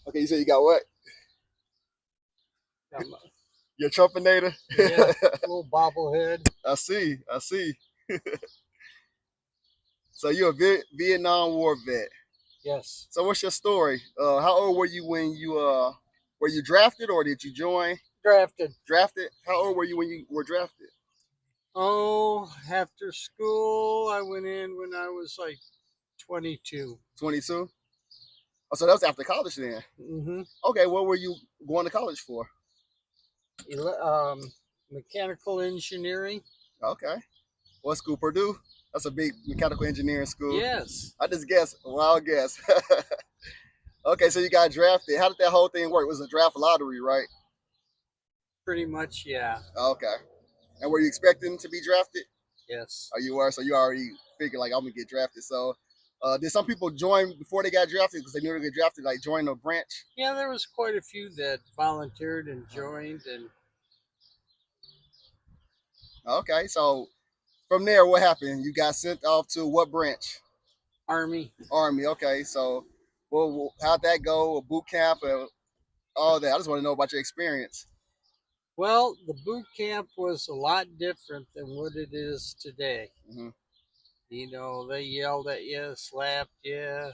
Okay, you said you got what? I'm You're a Trumpinator? yeah, little bobblehead. I see. I see. So you're a Vietnam War vet. Yes, So what's your story? How old were you when you were you drafted or did you join? drafted. Drafted? How old were you when you were drafted? Oh, after school, I went in when I was like 22. 22. Oh, so that was after college then. Mm-hmm. Okay, what were you going to college for? Mechanical engineering. Okay. What school? Purdue? That's a big mechanical engineering school. Yes, I just guessed. A wild guess. Okay, so you got drafted. How did that whole thing work? It was a draft lottery, right? pretty much. Yeah. Okay. And were you expecting to be drafted? Yes. Oh, you were. So you already figured like I'm gonna get drafted. So, did some people join before they got drafted because they knew they get drafted? Like join a branch? Yeah, there was quite a few that volunteered and joined, and Okay. So from there, what happened? You got sent off to what branch? Army. Army. Okay. So, well, how'd that go? A boot camp, all that. I just want to know about your experience. Well, the boot camp was a lot different than what it is today. Hmm. They yelled at you, slapped you.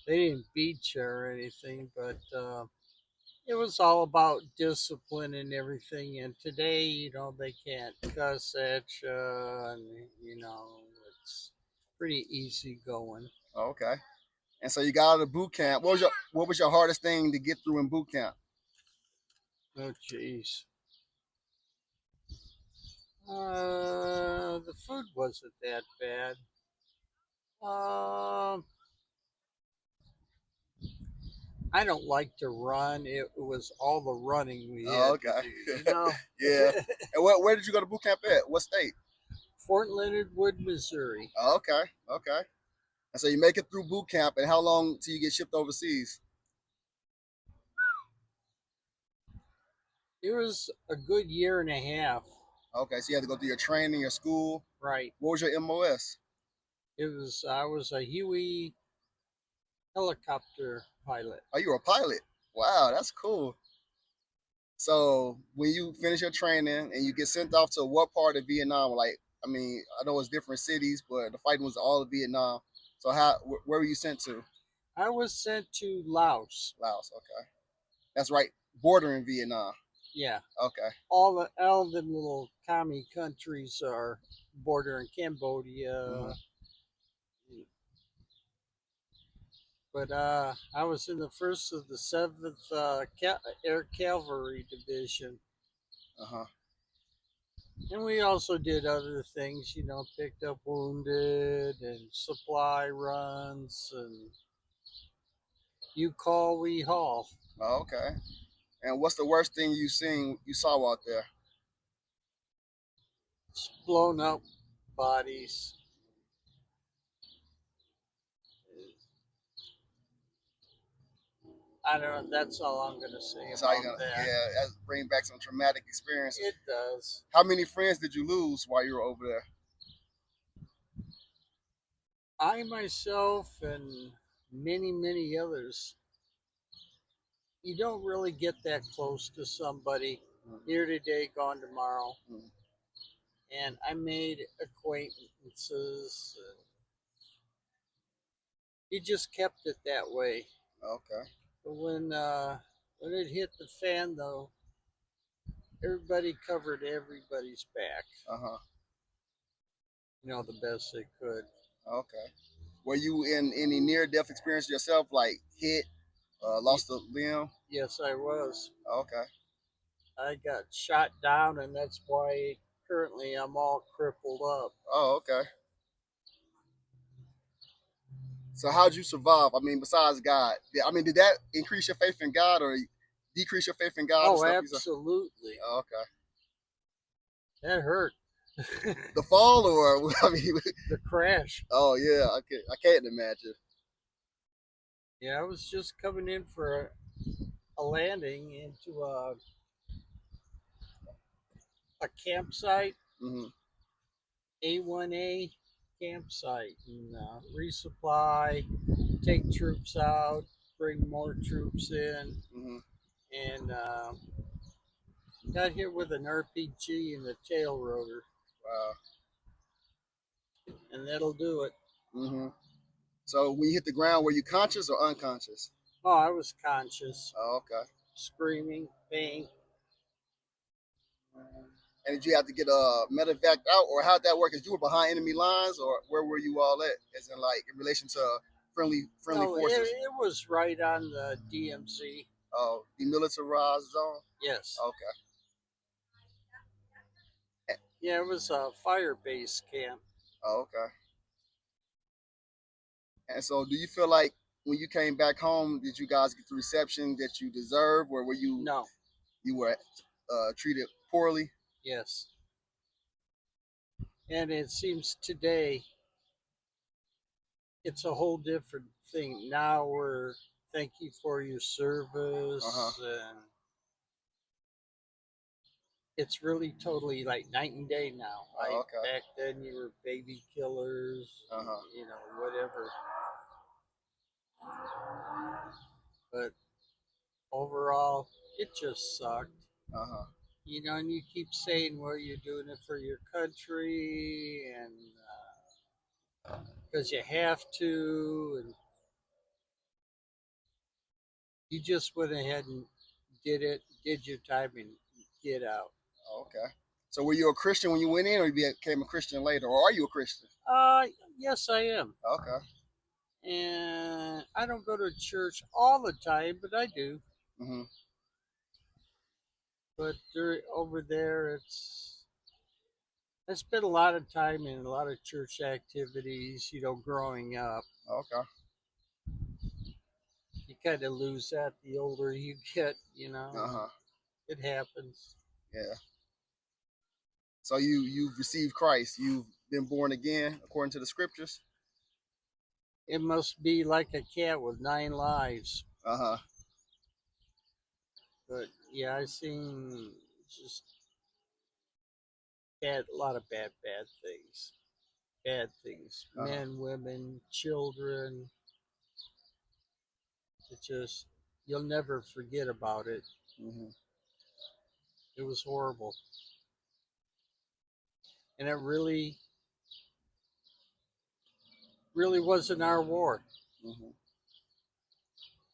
They didn't beat you or anything, but it was all about discipline and everything. And today, they can't cuss at you, and it's pretty easy going. Okay. And so you got out of boot camp. What was your hardest thing to get through in boot camp? Oh, jeez. The food wasn't that bad. Um, I don't like to run. It was all the running we Oh, had to okay. do. Yeah. And where did you go to boot camp at? What state? Fort Leonard Wood, Missouri. Oh, okay. Okay. And so you make it through boot camp, and how long till you get shipped overseas? It was a good year and a half. Okay, so you had to go through your training, your school. Right. What was your MOS? I was a Huey helicopter pilot. Oh, you were a pilot. Wow, that's cool. So when you finish your training and you get sent off to what part of Vietnam? Like, I mean, I know it's different cities, but the fighting was all of Vietnam. So where were you sent to? I was sent to Laos. Laos. Okay, that's right, bordering Vietnam. Yeah. Okay. All the little commie countries are bordering Hmm. Cambodia. But I was in the first of the 7th Air Cavalry Division. Uh huh. And we also did other things, picked up wounded and supply runs and you call, we haul. Oh, okay. And what's the worst thing you saw out there? It's blown up bodies. I don't know. That's all I'm going to say That's how you about gonna, that. yeah, that bring back some traumatic experiences. It does. How many friends did you lose while you were over there? I myself and many, many others, you don't really get that close to somebody Mm-hmm. here today, gone tomorrow. Mm-hmm. And I made acquaintances. He just kept it that way. Okay. But when it hit the fan, though, everybody covered everybody's back. Uh huh. The best they could. Okay. Were you in any near death experience yourself, like hit, Y- lost a limb? yes, I was. Okay. I got shot down, and that's why currently I'm all crippled up. Oh, okay. So how'd you survive? I mean, besides God, I mean, did that increase your faith in God or decrease your faith in God and Oh, stuff? absolutely. Oh, okay. That hurt. The fall, or I mean, The crash. oh yeah, I can't imagine. Yeah, I was just coming in for a landing into a campsite, Hmm. A1A campsite, and resupply, take troops out. bring more troops in, Hmm. and got hit with an RPG in the tail rotor, Wow. and that'll do it. Hmm. So when you hit the ground, were you conscious or unconscious? Oh, I was conscious, Oh, okay. screaming, pain. And did you have to get medevac out, or how'd that work? Is you were behind enemy lines, or where were you all at? As in, like, in relation to friendly No, forces? it was right on the DMZ. Demilitarized zone. Yes. Okay. Yeah, it was a fire base camp. Oh, okay. And so, do you feel like when you came back home, did you guys get the reception that you deserve, or were No. you were treated poorly? Yes. And it seems today it's a whole different thing. Now we're thank you for your Uh huh. service, and it's really totally like night and day now. Oh, Like okay. back then, you were baby killers, Uh huh. you know, whatever. But overall, it just sucked. Uh huh. You know, and you keep saying, well, you're doing it for your country, and because you have to, and you just went ahead and did it, did your time, and get out. Okay. So, were you a Christian when you went in, or you became a Christian later, or are you a Christian? Uh, yes, I am. Okay. And I don't go to church all the time, but I do. Hmm. But over there, I spent a lot of time in a lot of church activities, you know, growing up. Okay. You kind of lose that the older you get, you know, Uh and huh. it happens. Yeah. So you've received Christ. You've been born again according to the scriptures. It must be like a cat with 9 lives. Uh huh. But yeah, I seen just a lot of bad things. Bad things. Uh huh. Men, women, children. It just, you'll never forget about it. Hmm. It was horrible. And it really wasn't our war. Hmm.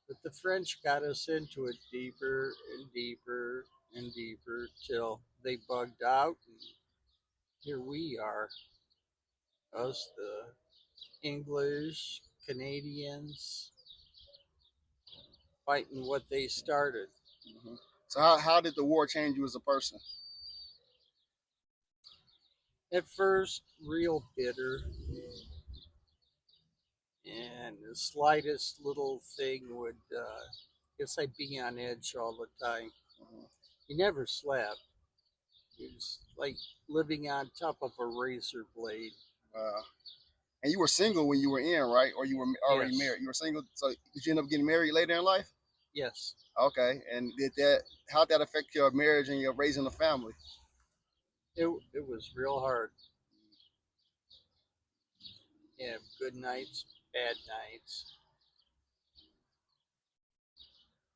But the French got us into it deeper and deeper and deeper till they bugged out. And here we are, us, the English, Canadians, fighting what they started. Hmm. So how did the war change you as a person? At first, real bitter, and the slightest little thing would, it's like being on edge all the time. Hmm. You never slept. It was like living on top of a razor blade. Uh, and you were single when you were in, right? Or you were already Yes, married? You were single. So did you end up getting married later in life? yes. Okay. And how'd that affect your marriage and your raising a family? It was real hard. Yeah, good nights, bad nights,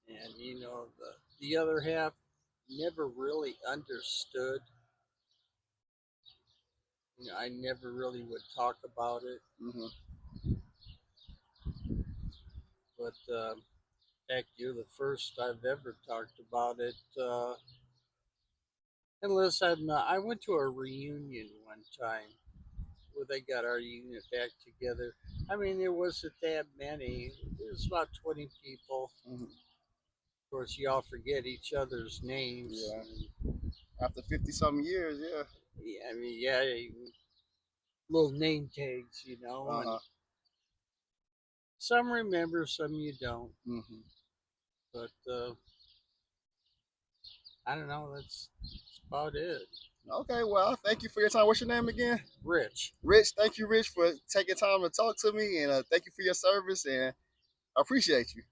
and you know the other half never really understood. You know, I never really would talk about it, Hmm. but in fact, you're the first I've ever talked about it. Unless I went to a reunion one time where they got our unit back together. I mean, there wasn't that many. It was about 20 people. Hmm. Of course, you all forget each other's names. Yeah. After 50 something years, yeah. Yeah, I mean, yeah, little name tags, you know, Uh and huh. some remember, some you don't. Hmm. But I don't know. That's about it. Okay. Well, thank you for your time. What's your name again? Rich. Rich. Thank you, Rich, for taking time to talk to me, and thank you for your service. And I appreciate you.